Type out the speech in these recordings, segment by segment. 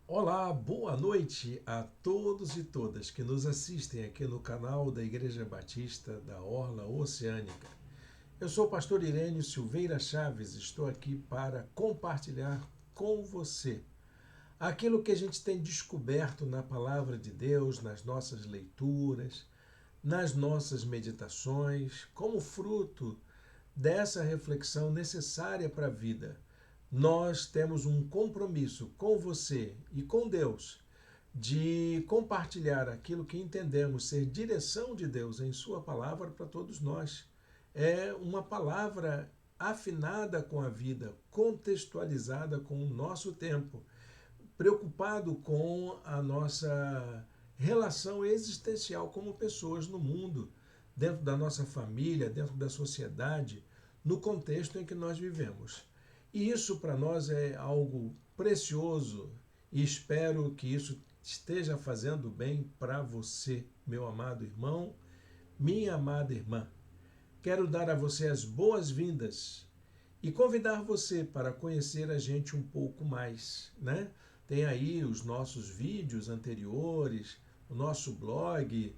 Olá, boa noite a todos e todas que nos assistem aqui no canal da Igreja Batista da Orla Oceânica. Eu sou o pastor Irênio Silveira Chaves, estou aqui para compartilhar com você aquilo que a gente tem descoberto na palavra de Deus, nas nossas leituras, nas nossas meditações, como fruto dessa reflexão necessária para a vida. Nós temos um compromisso com você e com Deus de compartilhar aquilo que entendemos ser direção de Deus em Sua palavra para todos nós. É uma palavra afinada com a vida, contextualizada com o nosso tempo, preocupado com a nossa relação existencial como pessoas no mundo, dentro da nossa família, dentro da sociedade, no contexto em que nós vivemos. E isso para nós é algo precioso e espero que isso esteja fazendo bem para você, meu amado irmão, minha amada irmã. Quero dar a você as boas-vindas e convidar você para conhecer a gente um pouco mais, né? Tem aí os nossos vídeos anteriores, o nosso blog,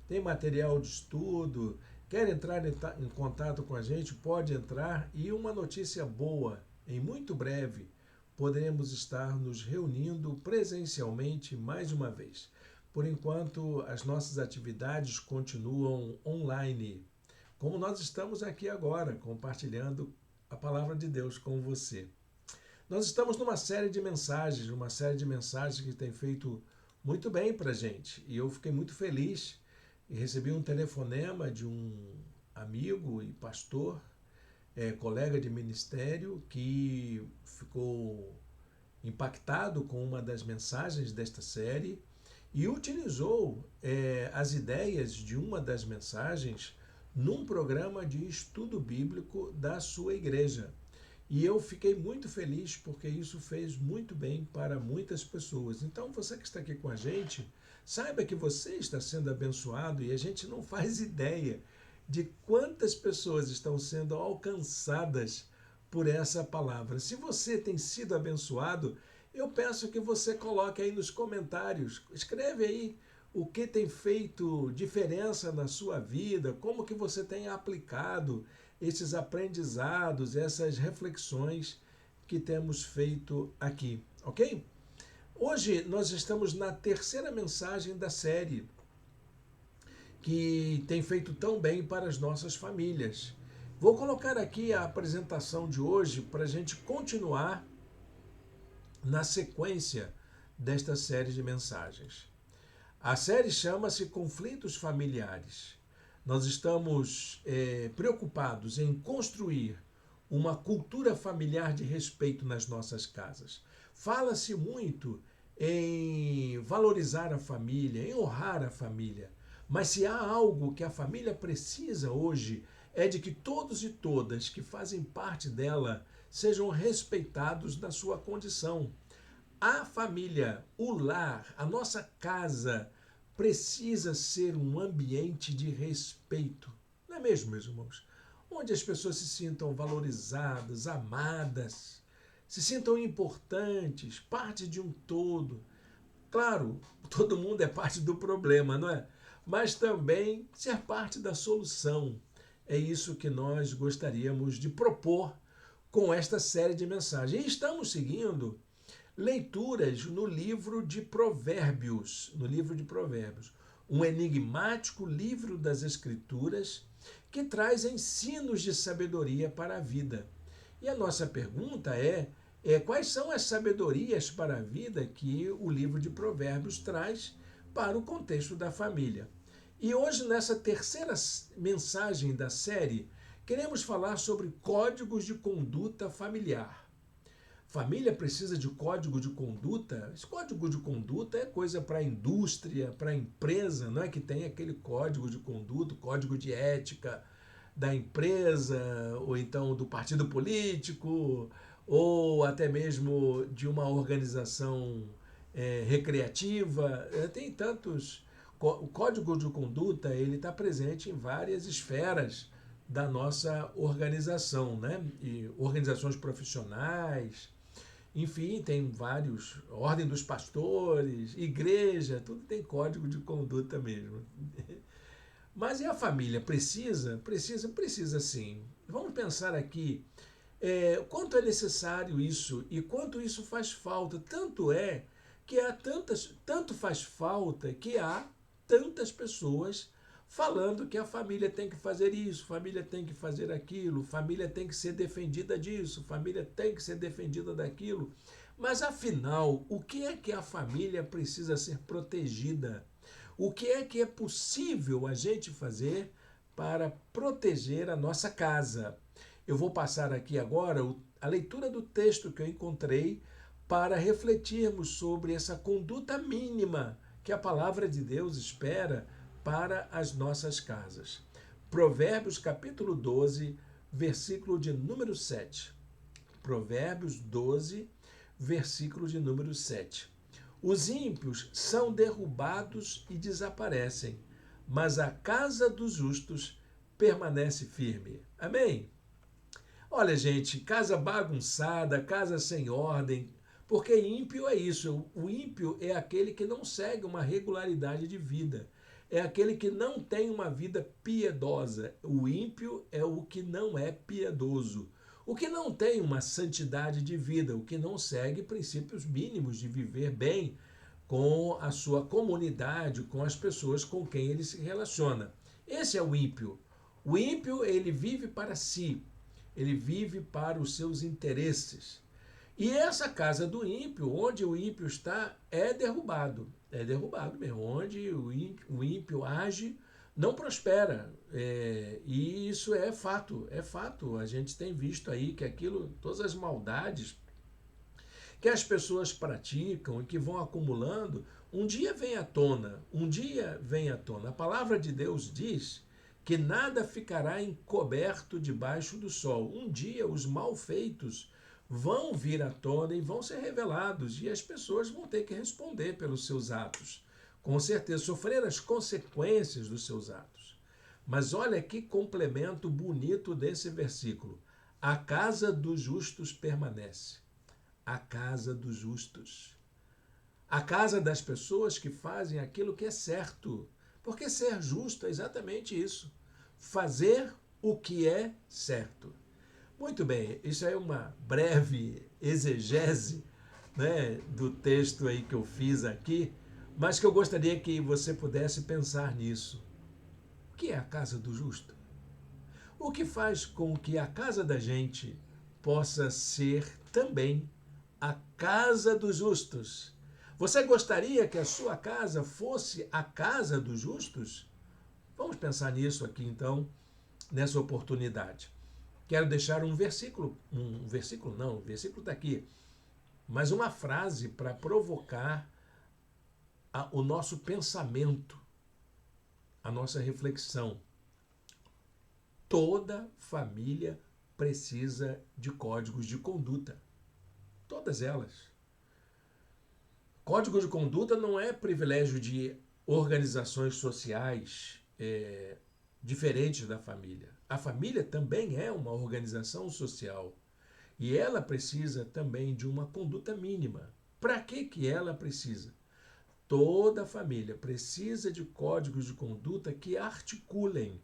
tem material de estudo. Quer entrar em contato com a gente? Pode entrar. E uma notícia boa: em muito breve poderemos estar nos reunindo presencialmente mais uma vez. Por enquanto, as nossas atividades continuam online, como nós estamos aqui agora, compartilhando a palavra de Deus com você. Nós estamos numa série de mensagens, que tem feito muito bem para a gente. E eu fiquei muito feliz e recebi um telefonema de um amigo e pastor, colega de ministério, que ficou impactado com uma das mensagens desta série e utilizou as ideias de uma das mensagens num programa de estudo bíblico da sua igreja. E eu fiquei muito feliz porque isso fez muito bem para muitas pessoas. Então, você que está aqui com a gente, saiba que você está sendo abençoado e a gente não faz ideia de quantas pessoas estão sendo alcançadas por essa palavra. Se você tem sido abençoado, eu peço que você coloque aí nos comentários, escreve aí o que tem feito diferença na sua vida, como que você tem aplicado esses aprendizados, essas reflexões que temos feito aqui, ok? Hoje nós estamos na terceira mensagem da série que tem feito tão bem para as nossas famílias. Vou colocar aqui a apresentação de hoje para a gente continuar na sequência desta série de mensagens. A série chama-se Conflitos Familiares. Nós estamos preocupados em construir uma cultura familiar de respeito nas nossas casas. Fala-se muito em valorizar a família, em honrar a família. Mas se há algo que a família precisa hoje, é de que todos e todas que fazem parte dela sejam respeitados na sua condição. A família, o lar, a nossa casa precisa ser um ambiente de respeito. Não é mesmo, meus irmãos? Onde as pessoas se sintam valorizadas, amadas, se sintam importantes, parte de um todo. Claro, todo mundo é parte do problema, não é? Mas também ser parte da solução. É isso que nós gostaríamos de propor com esta série de mensagens. E estamos seguindo leituras no livro de Provérbios, um enigmático livro das Escrituras que traz ensinos de sabedoria para a vida. E a nossa pergunta é quais são as sabedorias para a vida que o livro de Provérbios traz para o contexto da família. E hoje, nessa terceira mensagem da série, queremos falar sobre códigos de conduta familiar. Família precisa de código de conduta. Esse código de conduta é coisa para a indústria, para a empresa, não é que tem aquele código de conduta, código de ética da empresa, ou então do partido político, ou até mesmo de uma organização recreativa. Tem tantos. O código de conduta ele está presente em várias esferas da nossa organização, né? E organizações profissionais, enfim, tem vários, ordem dos pastores, igreja, tudo tem código de conduta mesmo. Mas e a família? Precisa? Precisa sim. Vamos pensar aqui quanto é necessário isso e quanto isso faz falta. Tanto é que tanto faz falta que há tantas pessoas falando que a família tem que fazer isso, família tem que fazer aquilo, família tem que ser defendida disso, família tem que ser defendida daquilo. Mas afinal, o que é que a família precisa ser protegida? O que é possível a gente fazer para proteger a nossa casa? Eu vou passar aqui agora a leitura do texto que eu encontrei para refletirmos sobre essa conduta mínima que a palavra de Deus espera para as nossas casas. Provérbios capítulo 12, versículo de número 7. Provérbios 12, versículo de número 7. Os ímpios são derrubados e desaparecem, mas a casa dos justos permanece firme. Amém? Olha, gente, casa bagunçada, casa sem ordem, porque ímpio é isso. O ímpio é aquele que não segue uma regularidade de vida. É aquele que não tem uma vida piedosa. O ímpio é o que não é piedoso. O que não tem uma santidade de vida, o que não segue princípios mínimos de viver bem com a sua comunidade, com as pessoas com quem ele se relaciona. Esse é o ímpio. O ímpio, ele vive para si, ele vive para os seus interesses. E essa casa do ímpio, onde o ímpio está, é derrubado. É derrubado mesmo. Onde o ímpio age, não prospera. E isso é fato, é fato. A gente tem visto aí que todas as maldades que as pessoas praticam e que vão acumulando, um dia vem à tona, um dia vem à tona. A palavra de Deus diz que nada ficará encoberto debaixo do sol. Um dia os malfeitos vão vir à tona e vão ser revelados, e as pessoas vão ter que responder pelos seus atos. Com certeza, sofrer as consequências dos seus atos. Mas olha que complemento bonito desse versículo. A casa dos justos permanece. A casa dos justos. A casa das pessoas que fazem aquilo que é certo. Porque ser justo é exatamente isso. Fazer o que é certo. Muito bem, isso é uma breve exegese, né, do texto aí que eu fiz aqui, mas que eu gostaria que você pudesse pensar nisso. O que é a casa do justo? O que faz com que a casa da gente possa ser também a casa dos justos? Você gostaria que a sua casa fosse a casa dos justos? Vamos pensar nisso aqui então, nessa oportunidade. Quero deixar um versículo não, o versículo está aqui, mas uma frase para provocar o nosso pensamento, a nossa reflexão. Toda família precisa de códigos de conduta. Todas elas. Código de conduta não é privilégio de organizações sociais diferentes da família. A família também é uma organização social e ela precisa também de uma conduta mínima. Para que ela precisa? Toda família precisa de códigos de conduta que articulem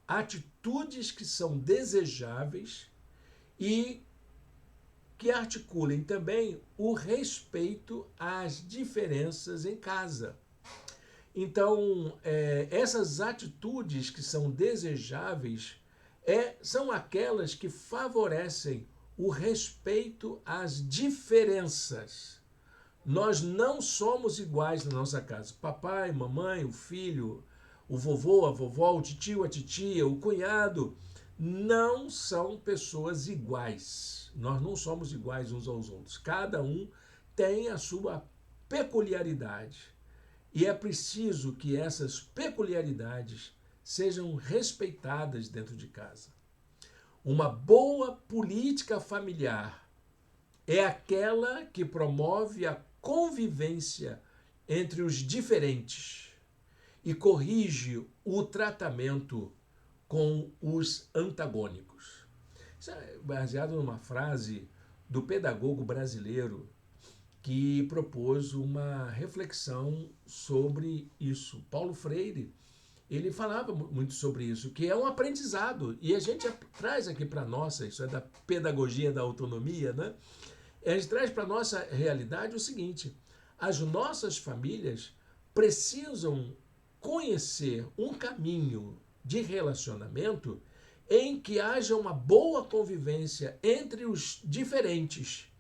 atitudes que são desejáveis e que articulem também o respeito às diferenças em casa. Então, essas atitudes que são desejáveis são aquelas que favorecem o respeito às diferenças. Nós não somos iguais na nossa casa. Papai, mamãe, o filho, o vovô, a vovó, o tio, a titia, o cunhado, não são pessoas iguais. Nós não somos iguais uns aos outros. Cada um tem a sua peculiaridade. E é preciso que essas peculiaridades sejam respeitadas dentro de casa. Uma boa política familiar é aquela que promove a convivência entre os diferentes e corrige o tratamento com os antagônicos. Isso é baseado numa frase do pedagogo brasileiro que propôs uma reflexão sobre isso. Paulo Freire, ele falava muito sobre isso, que é um aprendizado, e a gente traz aqui para nossa, isso é da pedagogia da autonomia, né? A gente traz para a nossa realidade o seguinte: as nossas famílias precisam conhecer um caminho de relacionamento em que haja uma boa convivência entre os diferentes,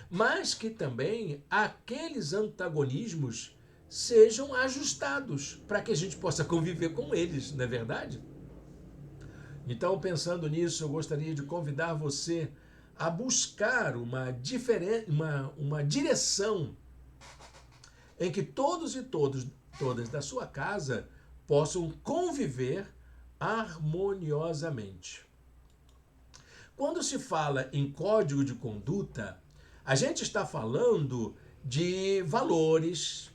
mas que também aqueles antagonismos sejam ajustados para que a gente possa conviver com eles, não é verdade? Então, pensando nisso, eu gostaria de convidar você a buscar uma direção em que todos e todas da sua casa possam conviver harmoniosamente. Quando se fala em código de conduta, a gente está falando de valores,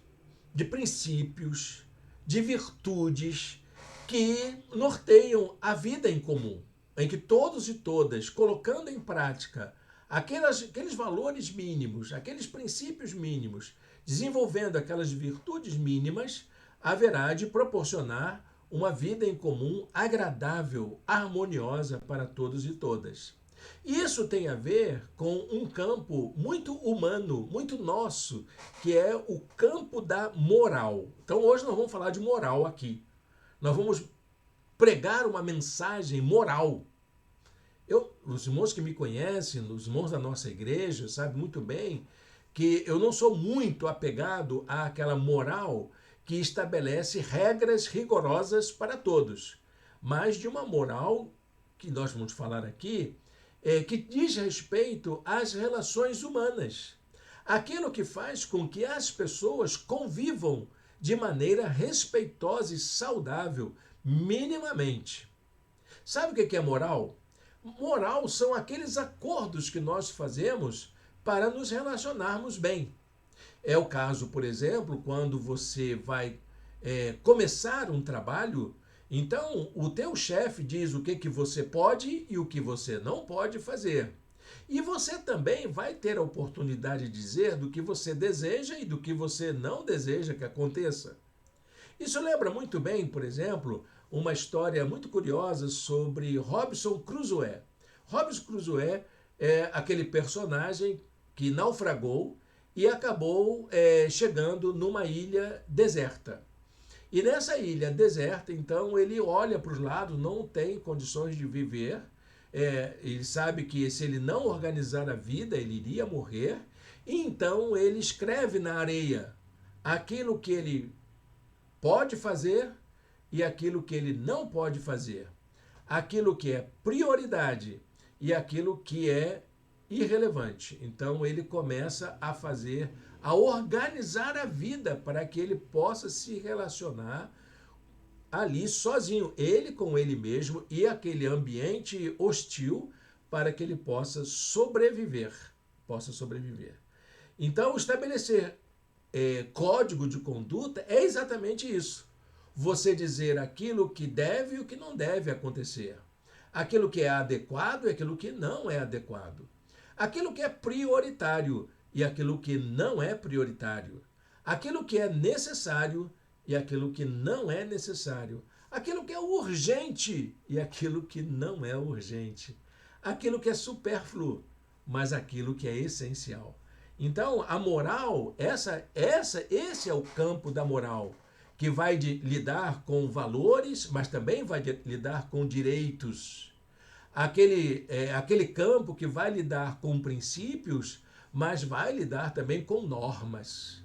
de princípios, de virtudes que norteiam a vida em comum, em que todos e todas, colocando em prática aqueles valores mínimos, aqueles princípios mínimos, desenvolvendo aquelas virtudes mínimas, haverá de proporcionar uma vida em comum agradável, harmoniosa para todos e todas. Isso tem a ver com um campo muito humano, muito nosso, que é o campo da moral. Então hoje nós vamos falar de moral aqui. Nós vamos pregar uma mensagem moral. Os irmãos que me conhecem, os irmãos da nossa igreja, sabem muito bem que eu não sou muito apegado àquela moral que estabelece regras rigorosas para todos, mas de uma moral que nós vamos falar aqui, que diz respeito às relações humanas. Aquilo que faz com que as pessoas convivam de maneira respeitosa e saudável, minimamente. Sabe o que é moral? Moral são aqueles acordos que nós fazemos para nos relacionarmos bem. É o caso, por exemplo, quando você vai começar um trabalho, então o teu chefe diz o que você pode e o que você não pode fazer. E você também vai ter a oportunidade de dizer do que você deseja e do que você não deseja que aconteça. Isso lembra muito bem, por exemplo, uma história muito curiosa sobre Robinson Crusoe. Robinson Crusoe é aquele personagem que naufragou e acabou chegando numa ilha deserta. E nessa ilha deserta, então, ele olha para os lados, não tem condições de viver, ele sabe que se ele não organizar a vida, ele iria morrer, e então ele escreve na areia aquilo que ele pode fazer e aquilo que ele não pode fazer, aquilo que é prioridade e aquilo que é irrelevante. Então ele começa a organizar a vida para que ele possa se relacionar ali sozinho, ele com ele mesmo e aquele ambiente hostil para que ele possa sobreviver. Então estabelecer código de conduta é exatamente isso. Você dizer aquilo que deve e o que não deve acontecer. Aquilo que é adequado e aquilo que não é adequado. Aquilo que é prioritário e aquilo que não é prioritário. Aquilo que é necessário e aquilo que não é necessário. Aquilo que é urgente e aquilo que não é urgente. Aquilo que é supérfluo, mas aquilo que é essencial. Então, a moral, esse é o campo da moral, que vai lidar com valores, mas também vai lidar com direitos. Aquele campo que vai lidar com princípios, mas vai lidar também com normas.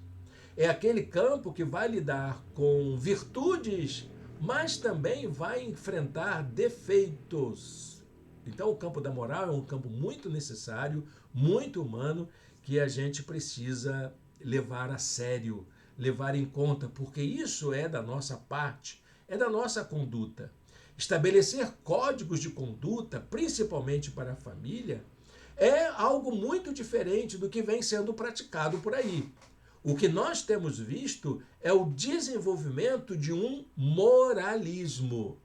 É aquele campo que vai lidar com virtudes, mas também vai enfrentar defeitos. Então, o campo da moral é um campo muito necessário, muito humano, que a gente precisa levar a sério, levar em conta, porque isso é da nossa parte, é da nossa conduta. Estabelecer códigos de conduta, principalmente para a família, é algo muito diferente do que vem sendo praticado por aí. O que nós temos visto é o desenvolvimento de um moralismo.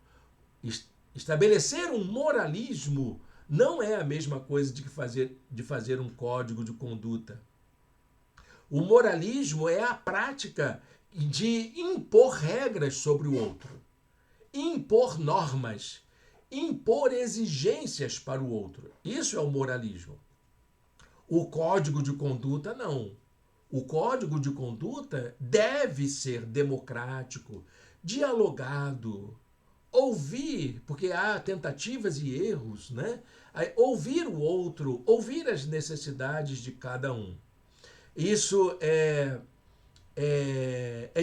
Estabelecer um moralismo não é a mesma coisa de fazer um código de conduta. O moralismo é a prática de impor regras sobre o outro, impor normas, impor exigências para o outro. Isso é o moralismo. O código de conduta, não. O código de conduta deve ser democrático, dialogado, ouvir, porque há tentativas e erros, né? Ouvir o outro, ouvir as necessidades de cada um. Isso é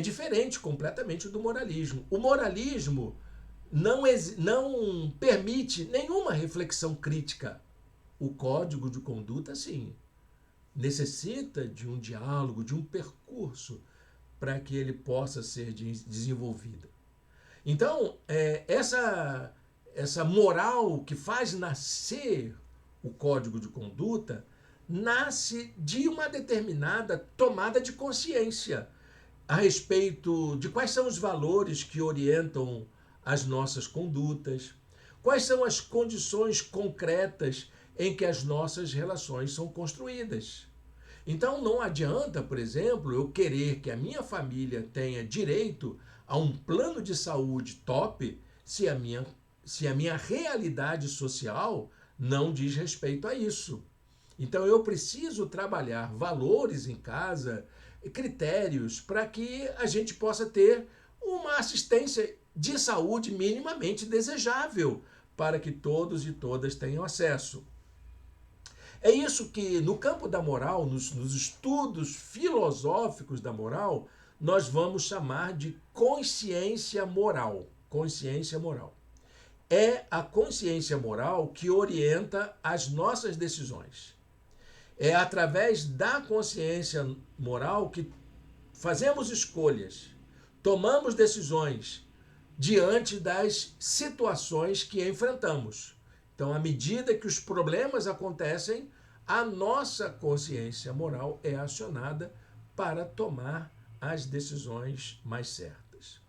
diferente completamente do moralismo. O moralismo não permite nenhuma reflexão crítica. O código de conduta, sim, necessita de um diálogo, de um percurso para que ele possa ser desenvolvido. Então, essa moral que faz nascer o código de conduta nasce de uma determinada tomada de consciência a respeito de quais são os valores que orientam as nossas condutas, quais são as condições concretas em que as nossas relações são construídas. Então não adianta, por exemplo, eu querer que a minha família tenha direito a um plano de saúde top se a minha realidade social não diz respeito a isso. Então eu preciso trabalhar valores em casa, critérios, para que a gente possa ter uma assistência de saúde minimamente desejável para que todos e todas tenham acesso. É isso que, no campo da moral, nos estudos filosóficos da moral, nós vamos chamar de consciência moral. Consciência moral. É a consciência moral que orienta as nossas decisões. É através da consciência moral que fazemos escolhas, tomamos decisões diante das situações que enfrentamos. Então, à medida que os problemas acontecem, a nossa consciência moral é acionada para tomar as decisões mais certas.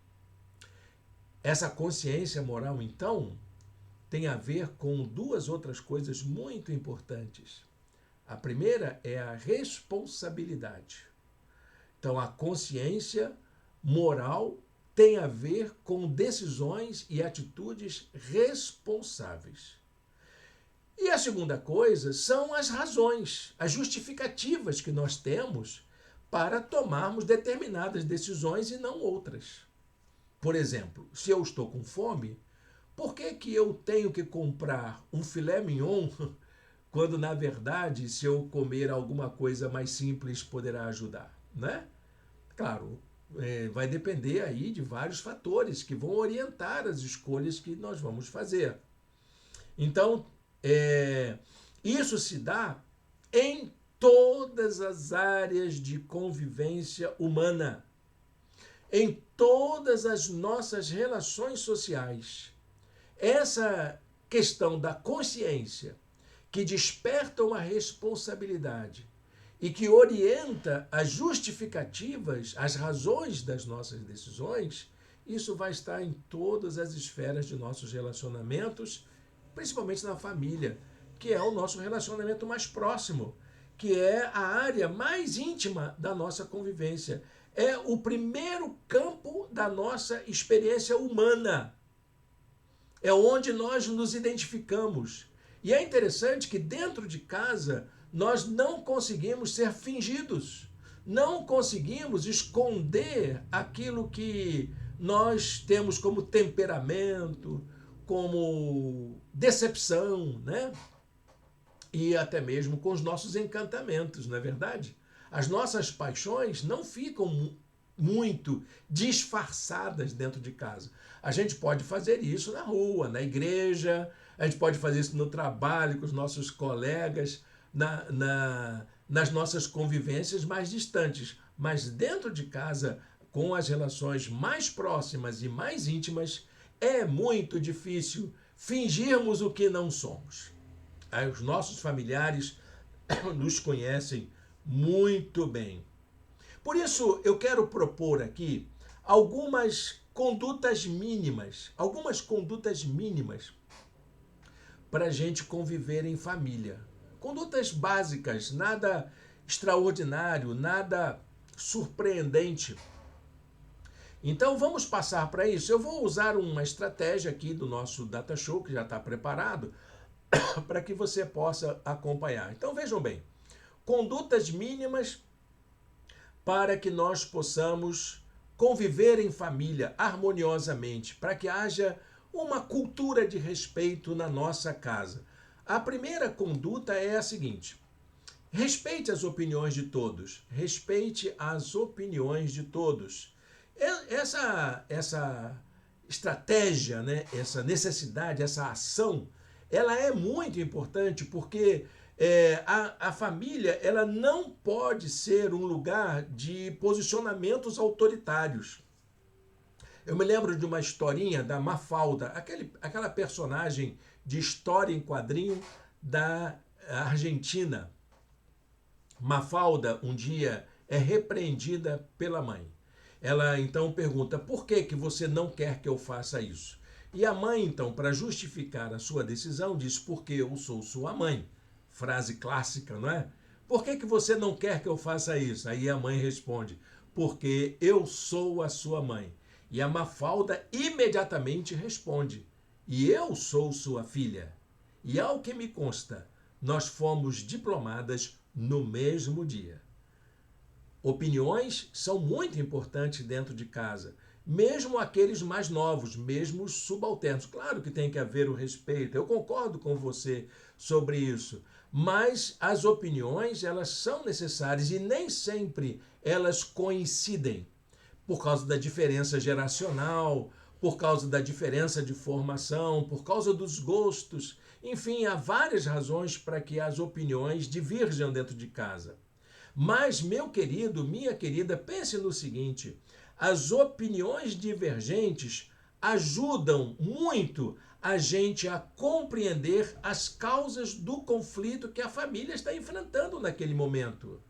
Essa consciência moral, então, tem a ver com duas outras coisas muito importantes. A primeira é a responsabilidade. Então, a consciência moral tem a ver com decisões e atitudes responsáveis. E a segunda coisa são as razões, as justificativas que nós temos para tomarmos determinadas decisões e não outras. Por exemplo, se eu estou com fome, por que eu tenho que comprar um filé mignon quando, na verdade, se eu comer alguma coisa mais simples, poderá ajudar, né? Claro, vai depender aí de vários fatores que vão orientar as escolhas que nós vamos fazer. Então, isso se dá em todas as áreas de convivência humana, em todas as nossas relações sociais. Essa questão da consciência, que desperta uma responsabilidade e que orienta as justificativas, as razões das nossas decisões, isso vai estar em todas as esferas de nossos relacionamentos, principalmente na família, que é o nosso relacionamento mais próximo, que é a área mais íntima da nossa convivência. É o primeiro campo da nossa experiência humana. É onde nós nos identificamos. E é interessante que dentro de casa nós não conseguimos ser fingidos, não conseguimos esconder aquilo que nós temos como temperamento, como decepção, né? E até mesmo com os nossos encantamentos, não é verdade? As nossas paixões não ficam muito disfarçadas dentro de casa. A gente pode fazer isso na rua, na igreja, a gente pode fazer isso no trabalho, com os nossos colegas, nas nossas convivências mais distantes. Mas dentro de casa, com as relações mais próximas e mais íntimas, é muito difícil fingirmos o que não somos. Aí os nossos familiares nos conhecem muito bem. Por isso, eu quero propor aqui algumas condutas mínimas para a gente conviver em família. Condutas básicas, nada extraordinário, nada surpreendente. Então vamos passar para isso. Eu vou usar uma estratégia aqui do nosso Data Show, que já está preparado, para que você possa acompanhar. Então vejam bem, condutas mínimas para que nós possamos conviver em família harmoniosamente, para que haja uma cultura de respeito na nossa casa. A primeira conduta é a seguinte: respeite as opiniões de todos. Respeite as opiniões de todos. Essa estratégia, né, essa necessidade, essa ação, ela é muito importante porque a família ela não pode ser um lugar de posicionamentos autoritários. Eu me lembro de uma historinha da Mafalda, aquela personagem de história em quadrinho da Argentina. Mafalda um dia é repreendida pela mãe. Ela então pergunta: por que você não quer que eu faça isso? E a mãe então, para justificar a sua decisão, diz: porque eu sou sua mãe. Frase clássica, não é? Por que você não quer que eu faça isso? Aí a mãe responde: porque eu sou a sua mãe. E a Mafalda imediatamente responde: e eu sou sua filha. E ao que me consta, nós fomos diplomadas no mesmo dia. Opiniões são muito importantes dentro de casa, mesmo aqueles mais novos, mesmo os subalternos. Claro que tem que haver o respeito, eu concordo com você sobre isso, mas as opiniões, elas são necessárias e nem sempre elas coincidem, por causa da diferença geracional, por causa da diferença de formação, por causa dos gostos. Enfim, há várias razões para que as opiniões diverjam dentro de casa. Mas, meu querido, minha querida, pense no seguinte: as opiniões divergentes ajudam muito a gente a compreender as causas do conflito que a família está enfrentando naquele momento.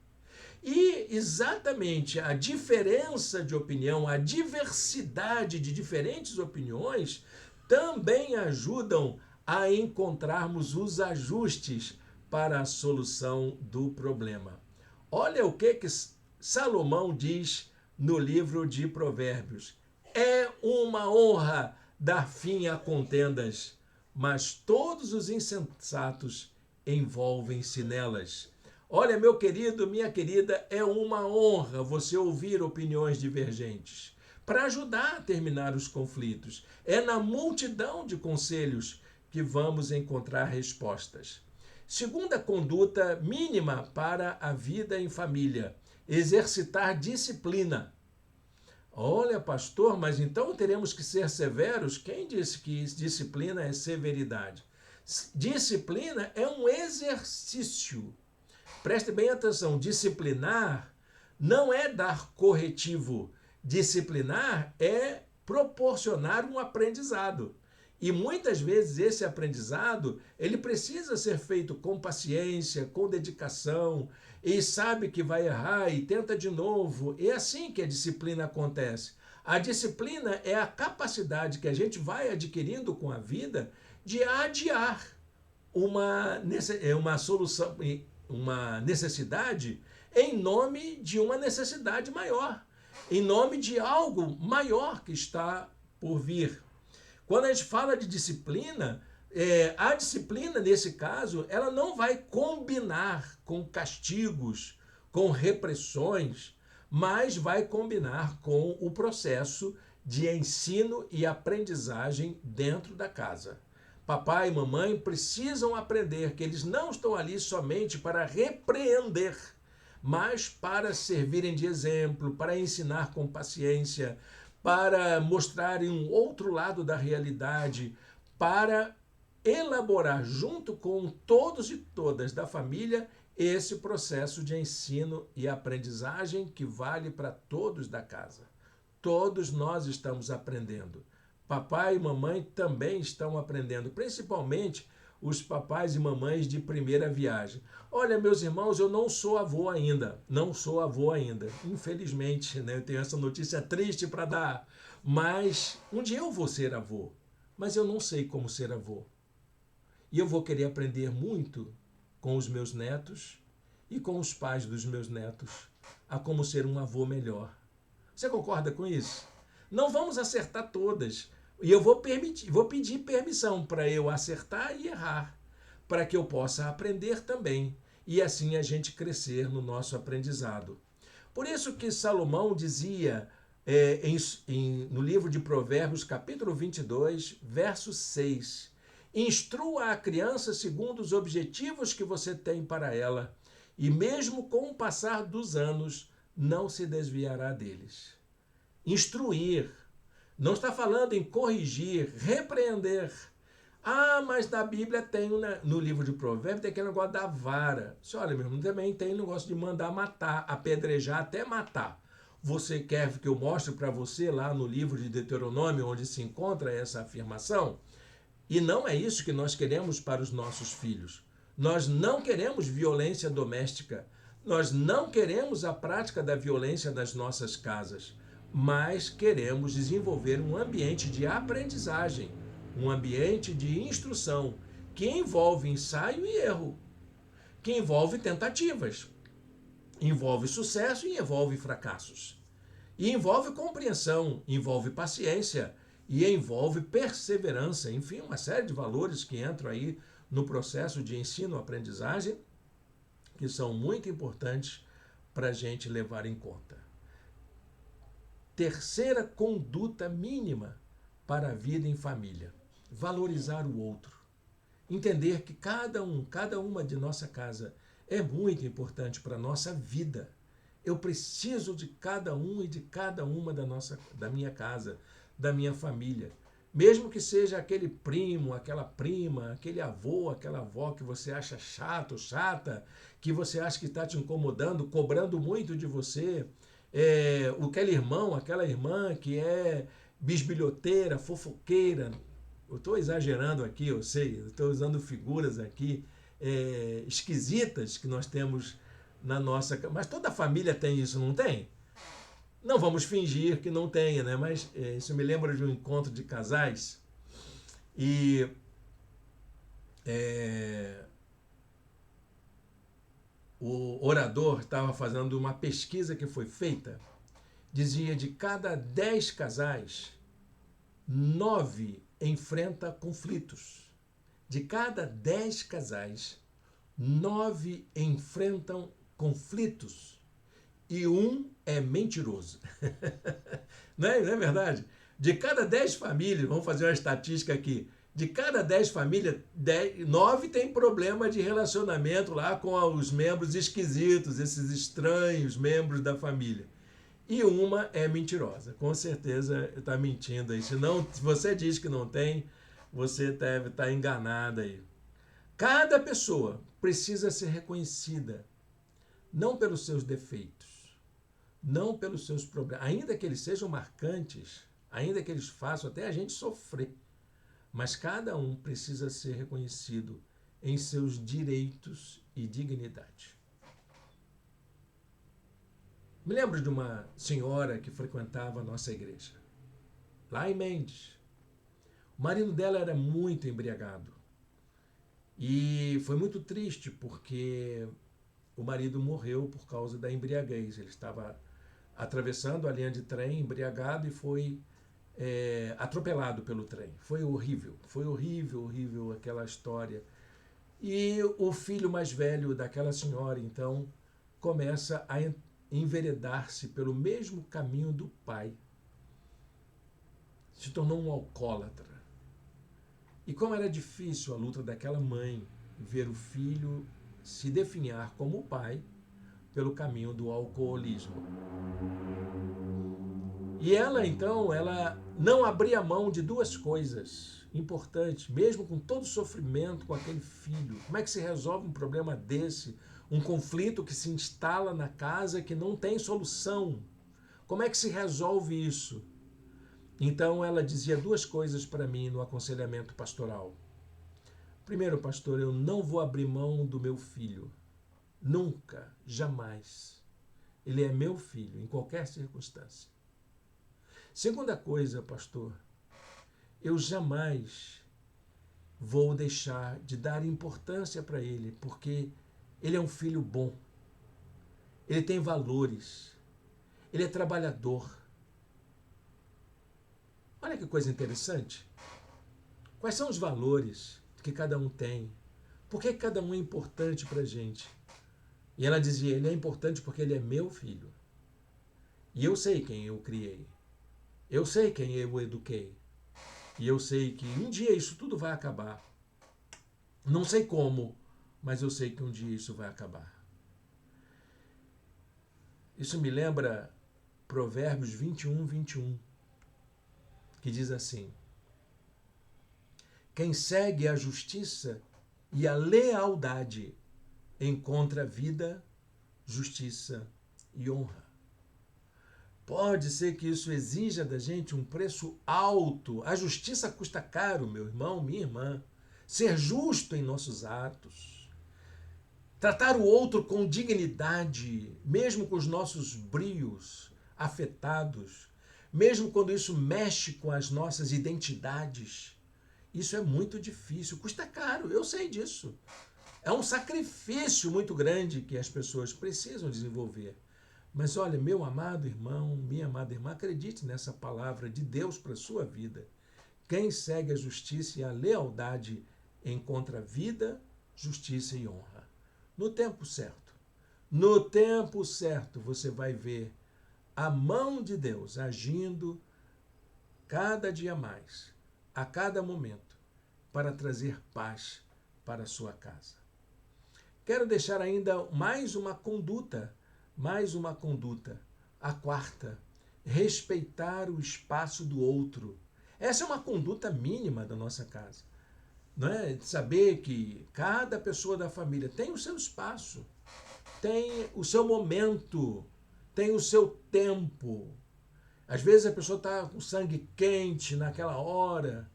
E exatamente a diferença de opinião, a diversidade de diferentes opiniões também ajudam a encontrarmos os ajustes para a solução do problema. Olha o que Salomão diz no livro de Provérbios: é uma honra dar fim a contendas, mas todos os insensatos envolvem-se nelas. Olha, meu querido, minha querida, é uma honra você ouvir opiniões divergentes para ajudar a terminar os conflitos. É na multidão de conselhos que vamos encontrar respostas. Segunda conduta mínima para a vida em família: exercitar disciplina. Olha, pastor, mas então teremos que ser severos? Quem disse que disciplina é severidade? Disciplina é um exercício. Preste bem atenção, disciplinar não é dar corretivo. Disciplinar é proporcionar um aprendizado. E muitas vezes esse aprendizado, ele precisa ser feito com paciência, com dedicação, e sabe que vai errar e tenta de novo. É assim que a disciplina acontece. A disciplina é a capacidade que a gente vai adquirindo com a vida de adiar uma solução, uma necessidade em nome de uma necessidade maior, em nome de algo maior que está por vir. Quando a gente fala de disciplina, a disciplina, nesse caso, ela não vai combinar com castigos, com repressões, mas vai combinar com o processo de ensino e aprendizagem dentro da casa. Papai e mamãe precisam aprender que eles não estão ali somente para repreender, mas para servirem de exemplo, para ensinar com paciência, para mostrarem um outro lado da realidade, para elaborar junto com todos e todas da família esse processo de ensino e aprendizagem que vale para todos da casa. Todos nós estamos aprendendo. Papai e mamãe também estão aprendendo, principalmente os papais e mamães de primeira viagem. Olha, meus irmãos, eu não sou avô ainda, infelizmente, né? Eu tenho essa notícia triste para dar, mas um dia eu vou ser avô, mas eu não sei como ser avô. E eu vou querer aprender muito com os meus netos e com os pais dos meus netos a como ser um avô melhor. Você concorda com isso? Não vamos acertar todas. E eu vou pedir permissão para eu acertar e errar, para que eu possa aprender também e assim a gente crescer no nosso aprendizado. Por isso que Salomão dizia no livro de Provérbios, capítulo 22, verso 6, instrua a criança segundo os objetivos que você tem para ela, e mesmo com o passar dos anos, não se desviará deles. Instruir. Não está falando em corrigir, repreender. Ah, mas na Bíblia tem, no livro de Provérbios, tem aquele negócio da vara. Olha, meu irmão, também tem o negócio de mandar matar, apedrejar até matar. Você quer que eu mostre para você lá no livro de Deuteronômio, onde se encontra essa afirmação? E não é isso que nós queremos para os nossos filhos. Nós não queremos violência doméstica. Nós não queremos a prática da violência nas nossas casas. Mas queremos desenvolver um ambiente de aprendizagem, um ambiente de instrução, que envolve ensaio e erro, que envolve tentativas, envolve sucesso e envolve fracassos. E envolve compreensão, envolve paciência e envolve perseverança, enfim, uma série de valores que entram aí no processo de ensino-aprendizagem que são muito importantes para a gente levar em conta. Terceira conduta mínima para a vida em família: valorizar o outro. Entender que cada uma de nossa casa é muito importante para a nossa vida. Eu preciso de cada um e de cada uma da minha casa, da minha família. Mesmo que seja aquele primo, aquela prima, aquele avô, aquela avó que você acha chato, chata, que você acha que está te incomodando, cobrando muito de você, aquele irmão, aquela irmã que é bisbilhoteira, fofoqueira. Eu estou exagerando aqui, eu sei, estou usando figuras aqui esquisitas que nós temos na nossa... Mas toda família tem isso, não tem? Não vamos fingir que não tenha, né? Mas isso me lembra de um encontro de casais e o orador estava fazendo uma pesquisa que foi feita. Dizia de cada 10 casais, 9 enfrenta conflitos. De cada 10 casais, 9 enfrentam conflitos e um é mentiroso. Não é verdade? De cada 10 famílias, vamos fazer uma estatística aqui, de cada 10 famílias, 9 tem problema de relacionamento lá com os membros esquisitos, esses estranhos membros da família. E uma é mentirosa. Com certeza está mentindo aí. Se você diz que não tem, você deve estar enganada aí. Cada pessoa precisa ser reconhecida, não pelos seus defeitos, não pelos seus problemas, ainda que eles sejam marcantes, ainda que eles façam até a gente sofrer, mas cada um precisa ser reconhecido em seus direitos e dignidade. Me lembro de uma senhora que frequentava a nossa igreja, lá em Mendes. O marido dela era muito embriagado e foi muito triste porque o marido morreu por causa da embriaguez. Ele estava atravessando a linha de trem embriagado e foi atropelado pelo trem. Foi horrível aquela história. E o filho mais velho daquela senhora, então, começa a enveredar-se pelo mesmo caminho do pai. Se tornou um alcoólatra. E como era difícil a luta daquela mãe ver o filho se definhar como pai pelo caminho do alcoolismo. E ela, então, ela não abria mão de duas coisas importantes, mesmo com todo o sofrimento com aquele filho. Como é que se resolve um problema desse? Um conflito que se instala na casa que não tem solução. Como é que se resolve isso? Então ela dizia duas coisas para mim no aconselhamento pastoral. Primeiro, pastor, eu não vou abrir mão do meu filho. Nunca, jamais. Ele é meu filho, em qualquer circunstância. Segunda coisa, pastor, eu jamais vou deixar de dar importância para ele, porque ele é um filho bom, ele tem valores, ele é trabalhador. Olha que coisa interessante. Quais são os valores que cada um tem? Por que cada um é importante para a gente? E ela dizia, ele é importante porque ele é meu filho. E eu sei quem eu criei. Eu sei quem eu eduquei. E eu sei que um dia isso tudo vai acabar. Não sei como, mas eu sei que um dia isso vai acabar. Isso me lembra Provérbios 21, que diz assim: quem segue a justiça e a lealdade encontra vida, justiça e honra. Pode ser que isso exija da gente um preço alto. A justiça custa caro, meu irmão, minha irmã. Ser justo em nossos atos. Tratar o outro com dignidade, mesmo com os nossos brios afetados, mesmo quando isso mexe com as nossas identidades. Isso é muito difícil, custa caro, eu sei disso. É um sacrifício muito grande que as pessoas precisam desenvolver. Mas olha, meu amado irmão, minha amada irmã, acredite nessa palavra de Deus para a sua vida. Quem segue a justiça e a lealdade encontra vida, justiça e honra. No tempo certo. No tempo certo você vai ver a mão de Deus agindo cada dia mais, a cada momento, para trazer paz para a sua casa. Quero deixar ainda mais uma conduta, a quarta, respeitar o espaço do outro. Essa é uma conduta mínima da nossa casa. Não é? Saber que cada pessoa da família tem o seu espaço, tem o seu momento, tem o seu tempo. Às vezes a pessoa está com sangue quente naquela hora.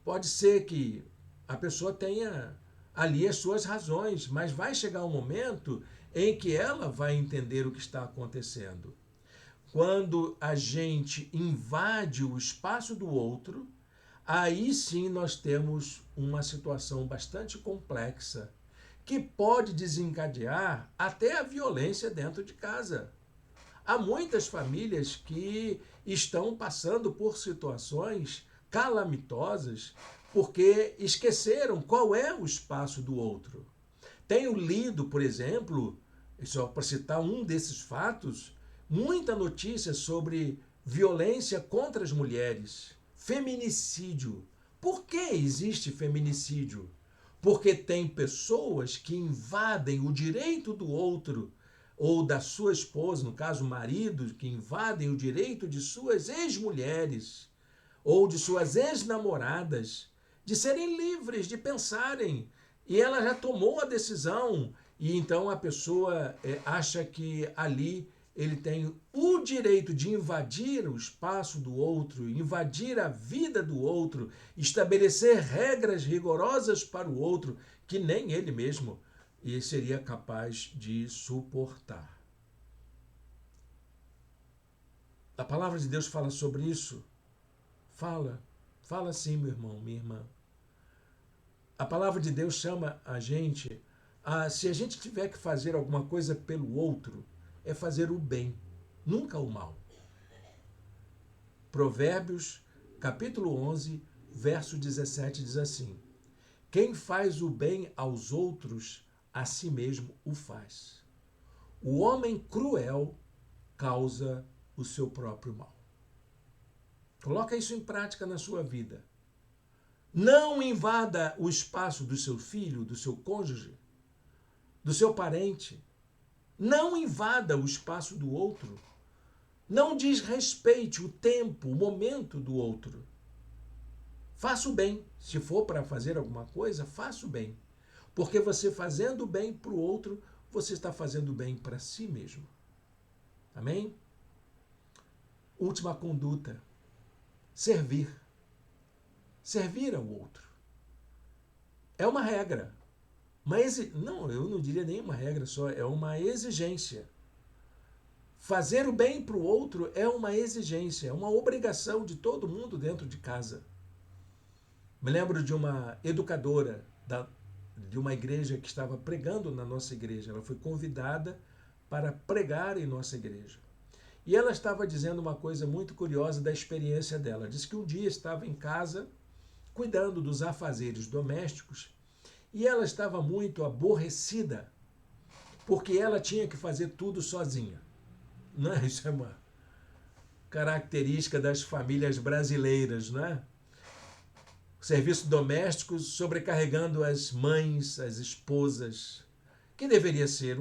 Pode ser que a pessoa tenha ali as suas razões, mas vai chegar um momento em que ela vai entender o que está acontecendo. Quando a gente invade o espaço do outro, aí sim nós temos uma situação bastante complexa, que pode desencadear até a violência dentro de casa. Há muitas famílias que estão passando por situações calamitosas porque esqueceram qual é o espaço do outro. Tenho lido, por exemplo, só para citar um desses fatos, muita notícia sobre violência contra as mulheres, feminicídio. Por que existe feminicídio? Porque tem pessoas que invadem o direito do outro ou da sua esposa, no caso, maridos, que invadem o direito de suas ex-mulheres ou de suas ex-namoradas de serem livres, de pensarem. E ela já tomou a decisão e então a pessoa acha que ali ele tem o direito de invadir o espaço do outro, invadir a vida do outro, estabelecer regras rigorosas para o outro que nem ele mesmo seria capaz de suportar. A palavra de Deus fala sobre isso? Fala sim, meu irmão, minha irmã. A palavra de Deus chama a gente se a gente tiver que fazer alguma coisa pelo outro, é fazer o bem, nunca o mal. Provérbios, capítulo 11, verso 17 diz assim: quem faz o bem aos outros, a si mesmo o faz. O homem cruel causa o seu próprio mal. Coloca isso em prática na sua vida. Não invada o espaço do seu filho, do seu cônjuge, do seu parente. Não invada o espaço do outro. Não desrespeite o tempo, o momento do outro. Faça o bem. Se for para fazer alguma coisa, faça o bem. Porque você fazendo o bem para o outro, você está fazendo o bem para si mesmo. Amém? Última conduta. Servir. Servir ao outro. É uma regra. Não, eu não diria nem uma regra só, é uma exigência. Fazer o bem para o outro é uma exigência, é uma obrigação de todo mundo dentro de casa. Me lembro de uma educadora de uma igreja que estava pregando na nossa igreja. Ela foi convidada para pregar em nossa igreja. E ela estava dizendo uma coisa muito curiosa da experiência dela. Disse que um dia estava em casa, cuidando dos afazeres domésticos, e ela estava muito aborrecida, porque ela tinha que fazer tudo sozinha. Não é? Isso é uma característica das famílias brasileiras, não é? Serviço doméstico sobrecarregando as mães, as esposas, que deveria ser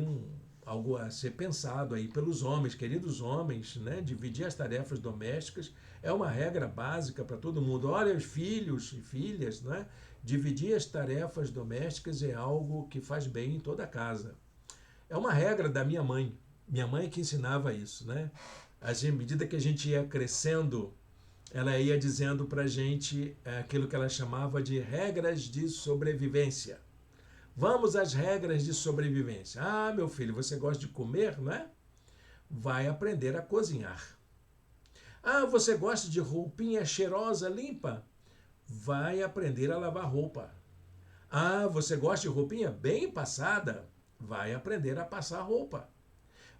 algo a ser pensado aí pelos homens, queridos homens, né? Dividir as tarefas domésticas é uma regra básica para todo mundo. Olha, os filhos e filhas, né? Dividir as tarefas domésticas é algo que faz bem em toda a casa. É uma regra da minha mãe. Minha mãe que ensinava isso, né? À medida que a gente ia crescendo, ela ia dizendo para a gente aquilo que ela chamava de regras de sobrevivência. Vamos às regras de sobrevivência. Ah, meu filho, você gosta de comer, não é? Vai aprender a cozinhar. Ah, você gosta de roupinha cheirosa, limpa? Vai aprender a lavar roupa. Ah, você gosta de roupinha bem passada? Vai aprender a passar roupa.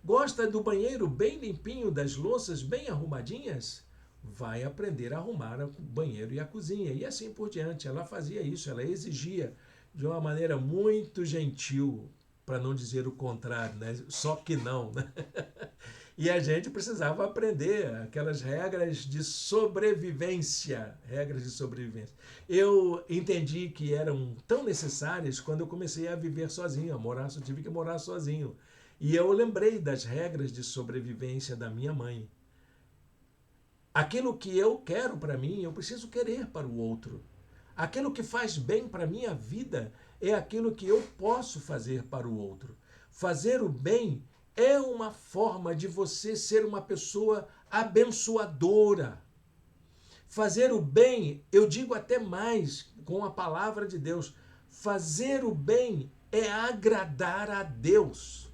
Gosta do banheiro bem limpinho, das louças bem arrumadinhas? Vai aprender a arrumar o banheiro e a cozinha. E assim por diante. Ela fazia isso, ela exigia de uma maneira muito gentil, para não dizer o contrário, né? Só que não. Né? E a gente precisava aprender aquelas regras de sobrevivência. Regras de sobrevivência. Eu entendi que eram tão necessárias quando eu comecei a viver sozinho, tive que morar sozinho. E eu lembrei das regras de sobrevivência da minha mãe. Aquilo que eu quero para mim, eu preciso querer para o outro. Aquilo que faz bem para a minha vida é aquilo que eu posso fazer para o outro. Fazer o bem é uma forma de você ser uma pessoa abençoadora. Fazer o bem, eu digo até mais com a palavra de Deus, fazer o bem é agradar a Deus.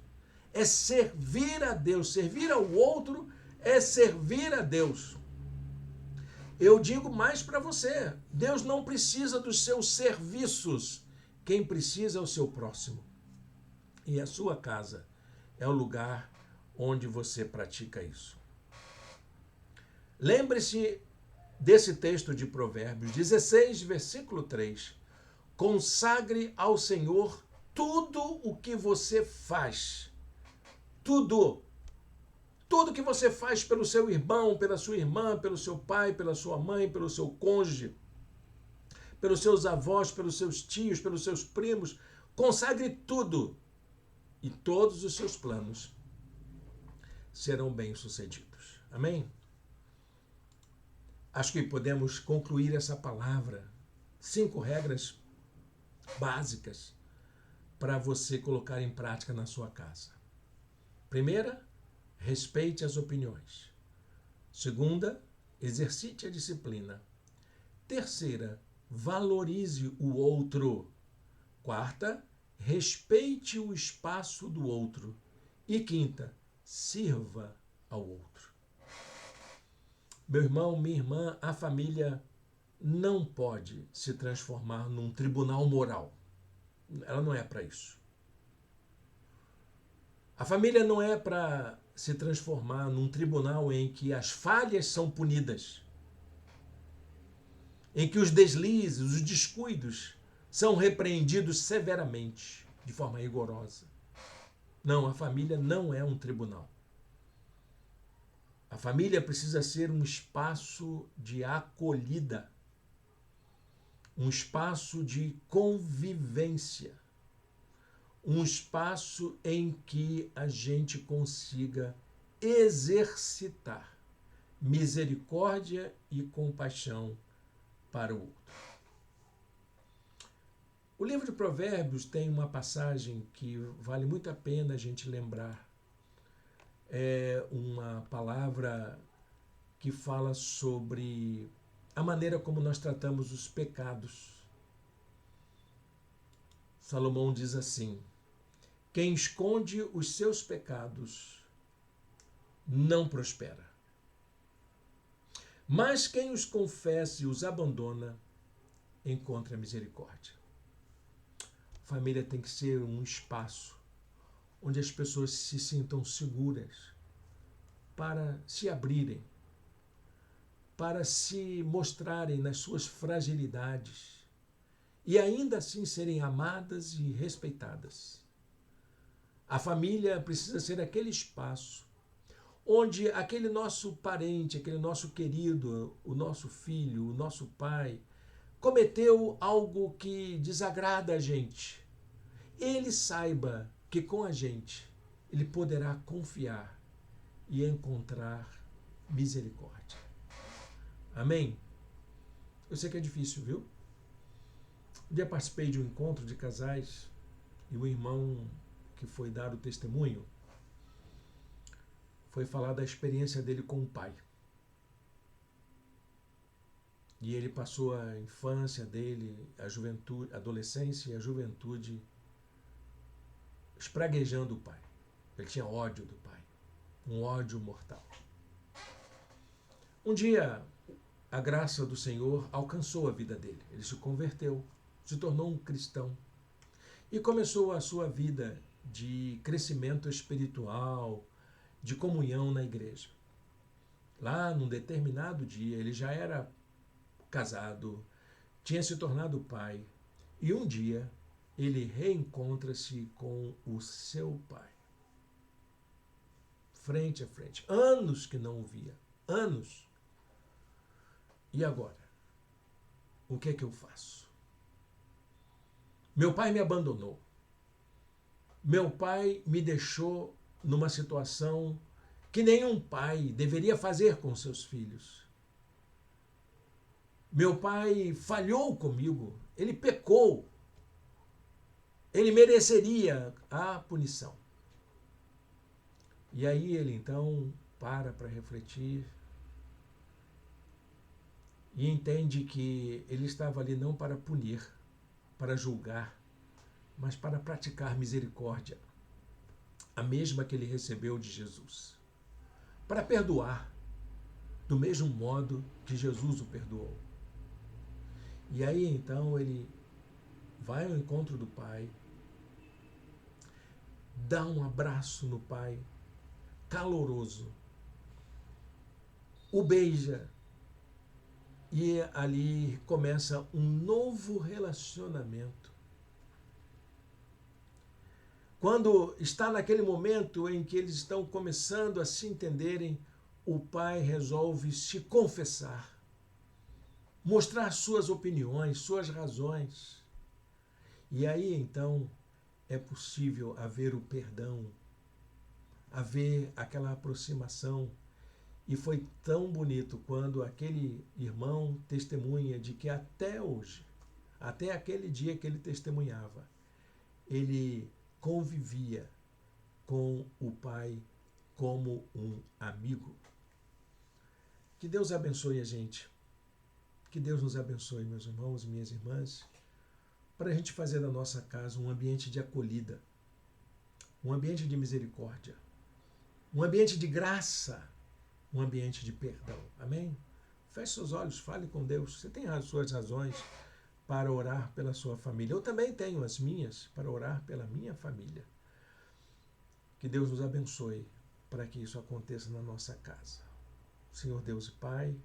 É servir a Deus. Servir ao outro é servir a Deus. Eu digo mais para você, Deus não precisa dos seus serviços. Quem precisa é o seu próximo. E a sua casa é o lugar onde você pratica isso. Lembre-se desse texto de Provérbios 16, versículo 3. Consagre ao Senhor tudo o que você faz. Tudo. Tudo que você faz pelo seu irmão, pela sua irmã, pelo seu pai, pela sua mãe, pelo seu cônjuge, pelos seus avós, pelos seus tios, pelos seus primos, consagre tudo. E todos os seus planos serão bem-sucedidos. Amém? Acho que podemos concluir essa palavra. 5 regras básicas para você colocar em prática na sua casa. Primeira, respeite as opiniões. Segunda, exercite a disciplina. Terceira, valorize o outro. Quarta, respeite o espaço do outro. E quinta, sirva ao outro. Meu irmão, minha irmã, a família não pode se transformar num tribunal moral. Ela não é para isso. A família não é para se transformar num tribunal em que as falhas são punidas, em que os deslizes, os descuidos são repreendidos severamente, de forma rigorosa. Não, a família não é um tribunal. A família precisa ser um espaço de acolhida, um espaço de convivência, um espaço em que a gente consiga exercitar misericórdia e compaixão para o outro. O livro de Provérbios tem uma passagem que vale muito a pena a gente lembrar. É uma palavra que fala sobre a maneira como nós tratamos os pecados. Salomão diz assim: quem esconde os seus pecados não prospera. Mas quem os confessa e os abandona encontre a misericórdia. Família tem que ser um espaço onde as pessoas se sintam seguras para se abrirem, para se mostrarem nas suas fragilidades e ainda assim serem amadas e respeitadas. A família precisa ser aquele espaço onde aquele nosso parente, aquele nosso querido, o nosso filho, o nosso pai, cometeu algo que desagrada a gente. Ele saiba que com a gente ele poderá confiar e encontrar misericórdia. Amém? Eu sei que é difícil, viu? Um dia participei de um encontro de casais e o irmão que foi dar o testemunho foi falar da experiência dele com o pai. E ele passou a infância dele, a juventude, a adolescência e a juventude espraguejando o pai. Ele tinha ódio do pai, um ódio mortal. Um dia, a graça do Senhor alcançou a vida dele. Ele se converteu, se tornou um cristão e começou a sua vida de crescimento espiritual, de comunhão na igreja. Lá, num determinado dia, ele já era casado, tinha se tornado pai, e um dia ele reencontra-se com o seu pai. Frente a frente. Anos que não o via. Anos. E agora? O que é que eu faço? Meu pai me abandonou. Meu pai me deixou numa situação que nenhum pai deveria fazer com seus filhos. Meu pai falhou comigo, ele pecou. Ele mereceria a punição. E aí ele então para refletir e entende que ele estava ali não para punir, para julgar, mas para praticar misericórdia, a mesma que ele recebeu de Jesus, para perdoar do mesmo modo que Jesus o perdoou. E aí então ele vai ao encontro do pai, dá um abraço no pai, caloroso, o beija e ali começa um novo relacionamento. Quando está naquele momento em que eles estão começando a se entenderem, o pai resolve se confessar, mostrar suas opiniões, suas razões. E aí então é possível haver o perdão, haver aquela aproximação. E foi tão bonito quando aquele irmão testemunha de que até hoje, até aquele dia que ele testemunhava, ele convivia com o pai como um amigo. Que Deus abençoe a gente. Que Deus nos abençoe, meus irmãos e minhas irmãs, para a gente fazer da nossa casa um ambiente de acolhida, um ambiente de misericórdia, um ambiente de graça, um ambiente de perdão. Amém? Feche seus olhos, fale com Deus. Você tem as suas razões para orar pela sua família. Eu também tenho as minhas para orar pela minha família. Que Deus nos abençoe para que isso aconteça na nossa casa. Senhor Deus e Pai,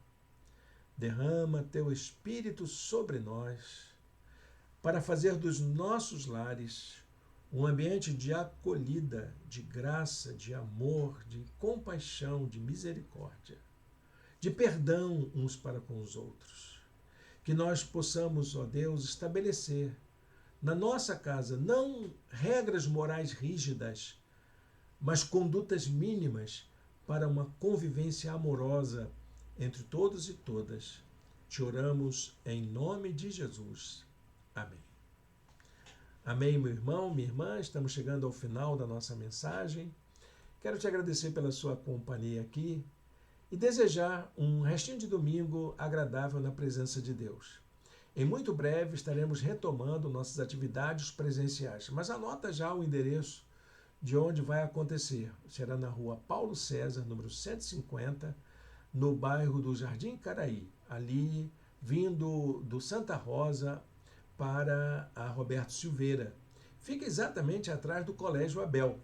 derrama teu Espírito sobre nós para fazer dos nossos lares um ambiente de acolhida, de graça, de amor, de compaixão, de misericórdia, de perdão uns para com os outros. Que nós possamos, ó Deus, estabelecer na nossa casa não regras morais rígidas, mas condutas mínimas para uma convivência amorosa entre todos e todas. Te oramos em nome de Jesus. Amém. Amém, meu irmão, minha irmã. Estamos chegando ao final da nossa mensagem. Quero te agradecer pela sua companhia aqui e desejar um restinho de domingo agradável na presença de Deus. Em muito breve estaremos retomando nossas atividades presenciais, mas anota já o endereço de onde vai acontecer. Será na rua Paulo César, número 150, no bairro do Jardim Caraí, ali vindo do Santa Rosa para a Roberto Silveira. Fica exatamente atrás do Colégio Abel.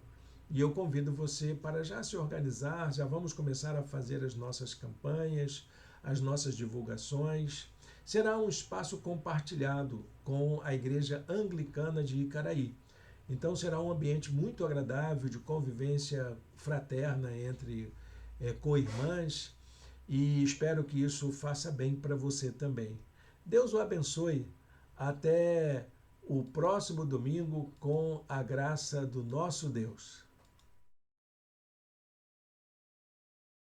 E eu convido você para já se organizar, já vamos começar a fazer as nossas campanhas, as nossas divulgações. Será um espaço compartilhado com a Igreja Anglicana de Icaraí. Então será um ambiente muito agradável de convivência fraterna entre co-irmãs e espero que isso faça bem para você também. Deus o abençoe. Até o próximo domingo com a graça do nosso Deus.